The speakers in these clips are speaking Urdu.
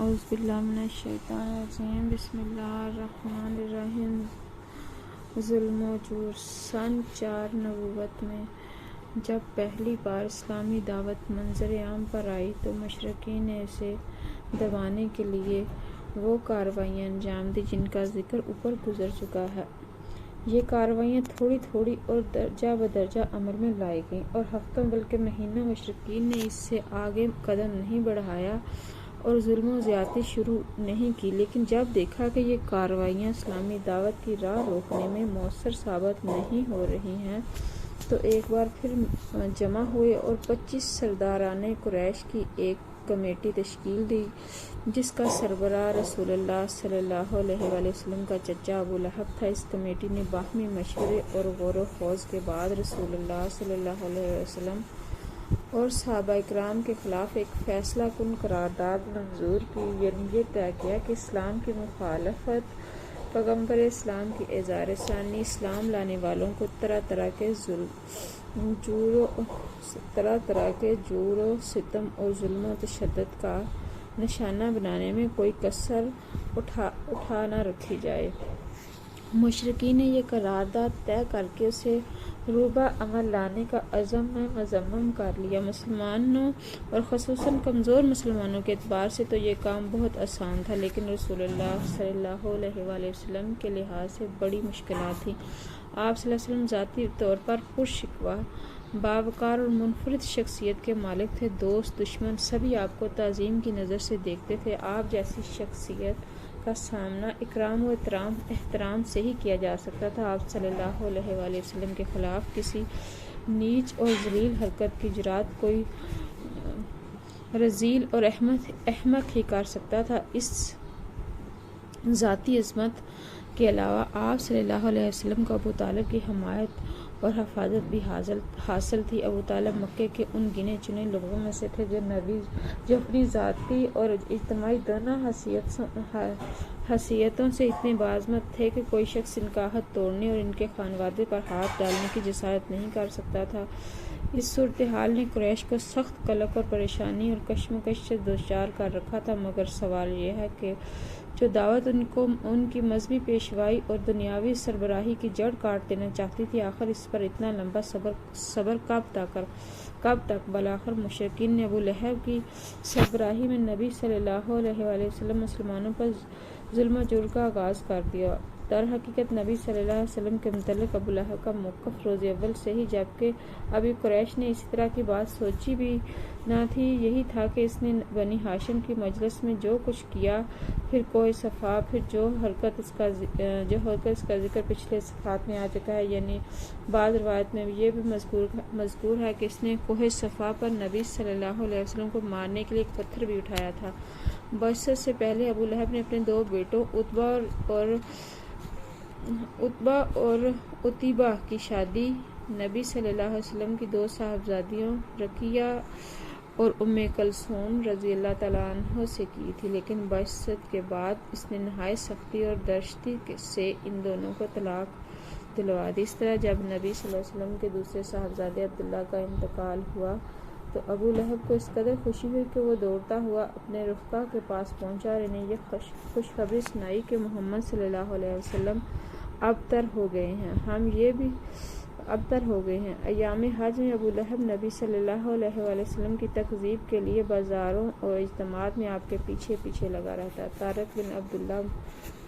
اعوذ باللہ من الشیطان الرجیم بسم اللہ الرحمن الرحیم۔ ظلم و جور۔ سن 4 نبوت میں جب پہلی بار اسلامی دعوت منظر عام پر آئی تو مشرکین نے اسے دبانے کے لیے وہ کارروائیاں انجام دیں جن کا ذکر اوپر گزر چکا ہے۔ یہ کارروائیاں تھوڑی تھوڑی اور درجہ بدرجہ عمل میں لائی گئیں اور ہفتوں بلکہ مہینوں مشرکین نے اس سے آگے قدم نہیں بڑھایا اور ظلم و زیادتی شروع نہیں کی، لیکن جب دیکھا کہ یہ کارروائیاں اسلامی دعوت کی راہ روکنے میں مؤثر ثابت نہیں ہو رہی ہیں تو ایک بار پھر جمع ہوئے اور 25 سرداران قریش کی ایک کمیٹی تشکیل دی جس کا سربراہ رسول اللہ صلی اللہ علیہ وآلہ وسلم کا چچا ابو لہب تھا۔ اس کمیٹی نے باہمی مشورے اور غور و خوض کے بعد رسول اللہ صلی اللہ علیہ وسلم اور صحابہ اکرام کے خلاف ایک فیصلہ کن قرارداد منظور کی، یعنی یہ طے کیا کہ اسلام کی مخالفت، پیغمبر اسلام کی اظہار ثانی، اسلام لانے والوں کو طرح طرح کے جور و ستم اور ظلم و تشدد کا نشانہ بنانے میں کوئی کسر اٹھا نہ رکھی جائے۔ مشرکین نے یہ قرارداد طے کر کے اسے روبہ عمل لانے کا عزم مصمم کر لیا۔ مسلمانوں اور خصوصاً کمزور مسلمانوں کے اعتبار سے تو یہ کام بہت آسان تھا، لیکن رسول اللہ صلی اللہ علیہ وآلہ وسلم کے لحاظ سے بڑی مشکلات تھیں۔ آپ صلی اللہ علیہ وسلم ذاتی طور پر پرشکوہ، باوقار اور منفرد شخصیت کے مالک تھے۔ دوست دشمن سبھی آپ کو تعظیم کی نظر سے دیکھتے تھے۔ آپ جیسی شخصیت کا سامنا اکرام و احترام سے ہی کیا جا سکتا تھا۔ آپ صلی اللہ علیہ وآلہ وسلم کے خلاف کسی نیچ اور ذلیل حرکت کی جرات کوئی رذیل اور احمق ہی کر سکتا تھا۔ اس ذاتی عظمت کے علاوہ آپ صلی اللہ علیہ وسلم کو ابو طالب کی حمایت اور حفاظت بھی حاصل تھی۔ ابو طالب مکے کے ان گنے چنے لوگوں میں سے تھے جو اپنی ذاتی اور اجتماعی دونوں حیثیتوں سے اتنے باعظمت تھے کہ کوئی شخص ان کا عہد توڑنے اور ان کے خانوادے پر ہاتھ ڈالنے کی جسارت نہیں کر سکتا تھا۔ اس صورتحال نے قریش کو سخت قلق اور پریشانی اور کشمکش سے دوچار کر رکھا تھا، مگر سوال یہ ہے کہ جو دعوت ان کی مذہبی پیشوائی اور دنیاوی سربراہی کی جڑ کاٹ دینا چاہتی تھی، آخر اس پر اتنا لمبا صبر کب تک؟ بالآخر مشرکین نے ابو لہب کی سربراہی میں نبی صلی اللہ علیہ وآلہ وسلم مسلمانوں پر ظلم و جور کا آغاز کر دیا۔ در حقیقت نبی صلی اللہ علیہ وسلم کے متعلق ابو لہب کا موقف روز اول سے ہی، جبکہ ابھی قریش نے اسی طرح کی بات سوچی بھی نہ تھی، یہی تھا کہ اس نے بنی ہاشم کی مجلس میں جو کچھ کیا، پھر کوہ صفا، پھر جو حرکت اس کا ذکر پچھلے صفحات میں آ چکا ہے، یعنی بعض روایت میں یہ بھی مذکور ہے کہ اس نے کوہ صفا پر نبی صلی اللہ علیہ وسلم کو مارنے کے لیے ایک پتھر بھی اٹھایا تھا۔ بعثت سے پہلے ابو لہب نے اپنے 2 بیٹوں عتبہ اور عتیبہ کی شادی نبی صلی اللہ علیہ وسلم کی 2 صاحبزادیوں رقیہ اور ام کلثوم رضی اللہ تعالیٰ عنہ سے کی تھی، لیکن بعثت کے بعد اس نے نہایت سختی اور درشتی سے ان دونوں کو طلاق دلوا دی۔ اس طرح جب نبی صلی اللہ علیہ وسلم کے دوسرے صاحبزادے عبداللہ کا انتقال ہوا تو ابو لہب کو اس قدر خوشی ہوئی کہ وہ دوڑتا ہوا اپنے رفقا کے پاس پہنچا اور انہیں یہ خوشخبری سنائی کہ محمد صلی اللہ علیہ وسلم ابتر ہو گئے ہیں۔ ایام حج میں ابو لہب نبی صلی اللہ علیہ وآلہ وسلم کی تکذیب کے لیے بازاروں اور اجتماعات میں آپ کے پیچھے پیچھے لگا رہتا۔ طارق بن عبداللہ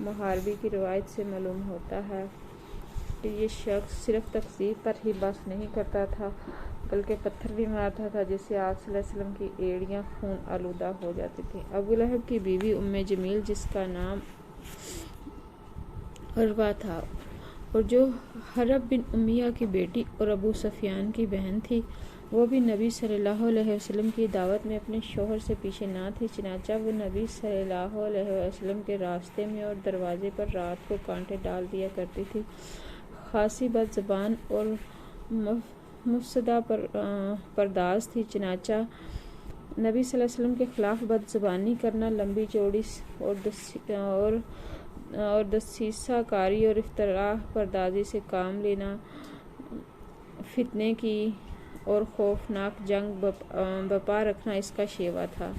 محاربی کی روایت سے معلوم ہوتا ہے کہ یہ شخص صرف تکذیب پر ہی بس نہیں کرتا تھا بلکہ پتھر بھی مارتا تھا، جس سے آپ صلی اللہ علیہ وسلم کی ایڑیاں خون آلودہ ہو جاتی تھیں۔ ابو لہب کی بیوی ام جمیل، جس کا نام عروہ تھا اور جو حرب بن امیہ کی بیٹی اور ابو سفیان کی بہن تھی، وہ بھی نبی صلی اللہ علیہ وسلم کی دعوت میں اپنے شوہر سے پیچھے نہ تھی، چنانچہ وہ نبی صلی اللہ علیہ وسلم کے راستے میں اور دروازے پر رات کو کانٹے ڈال دیا کرتی تھی۔ خاصی بد زبان اور مفسدہ پرداز تھی، چنانچہ نبی صلی اللہ علیہ وسلم کے خلاف بد زبانی کرنا، لمبی چوڑی اور دسیسہ کاری اور افتراء پردازی سے کام لینا، فتنے کی اور خوفناک جنگ بپا رکھنا اس کا شیوا تھا۔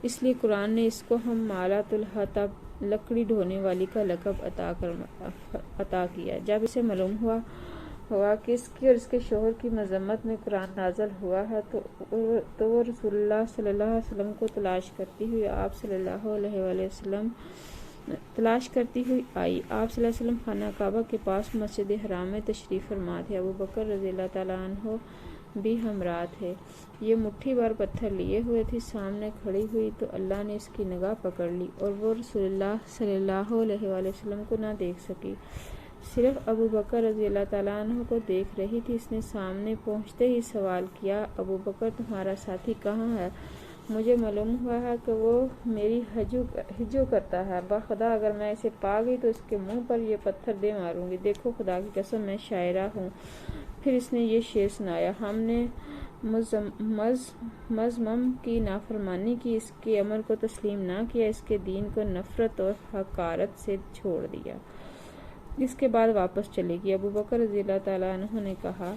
اس لیے قرآن نے اس کو ہم مالات الحطب لکڑی ڈھونے والی کا لقب عطا کیا۔ جب اسے معلوم ہوا کہ اس کی اور اس کے شوہر کی مذمت میں قرآن نازل ہوا ہے تو وہ رسول اللہ صلی اللہ علیہ وسلم کو تلاش کرتی ہوئی آپ صلی اللہ علیہ وسلم آئی۔ آپ صلی اللہ علیہ وسلم خانہ کعبہ کے پاس مسجد حرام میں تشریف فرما تھے۔ ابو بکر رضی اللہ تعالیٰ عنہ بھی ہمراہ تھے۔ یہ مٹھی بھر پتھر لیے ہوئے تھی، سامنے کھڑی ہوئی تو اللہ نے اس کی نگاہ پکڑ لی اور وہ رسول اللہ صلی اللہ علیہ وسلم کو نہ دیکھ سکی، صرف ابو بکر رضی اللہ تعالیٰ عنہ کو دیکھ رہی تھی۔ اس نے سامنے پہنچتے ہی سوال کیا، ابو بکر تمہارا ساتھی کہاں ہے؟ مجھے معلوم ہوا ہے کہ وہ میری ہجو کرتا ہے، بخدا اگر میں اسے پا گئی تو اس کے منہ پر یہ پتھر دے ماروں گی، دیکھو خدا کی قسم میں شاعرہ ہوں۔ پھر اس نے یہ شعر سنایا، ہم نے مزمم کی نافرمانی کی، اس کے امر کو تسلیم نہ کیا، اس کے دین کو نفرت اور حقارت سے چھوڑ دیا، اس کے بعد واپس چلے گی۔ ابو بکر رضی اللہ تعالیٰ عنہ نے کہا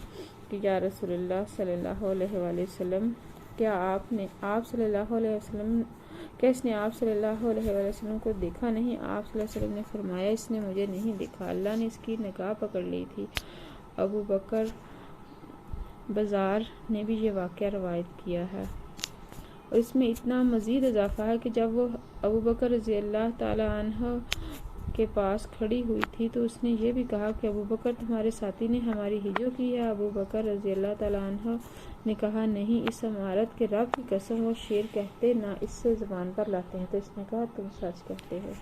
کہ یا رسول اللہ صلی اللہ علیہ وسلم، کیا اس نے آپ صلی اللہ علیہ وسلم کو دیکھا نہیں؟ آپ صلی اللہ علیہ وسلم نے فرمایا، اس نے مجھے نہیں دیکھا، اللہ نے اس کی نگاہ پکڑ لی تھی۔ ابو بکر بزار نے بھی یہ واقعہ روایت کیا ہے، اور اس میں اتنا مزید اضافہ ہے کہ جب وہ ابو بکر رضی اللہ تعالیٰ عنہ کے پاس کھڑی ہوئی تھی تو اس نے یہ بھی کہا کہ ابو بکر تمہارے ساتھی نے ہماری ہجو کی ہے؟ ابو بکر رضی اللہ تعالیٰ عنہ نے کہا نہیں، اس عمارت کے رب کی قسم وہ شعر کہتے نہ اس سے زبان پر لاتے ہیں۔ تو اس نے کہا تم سچ کہتے ہو۔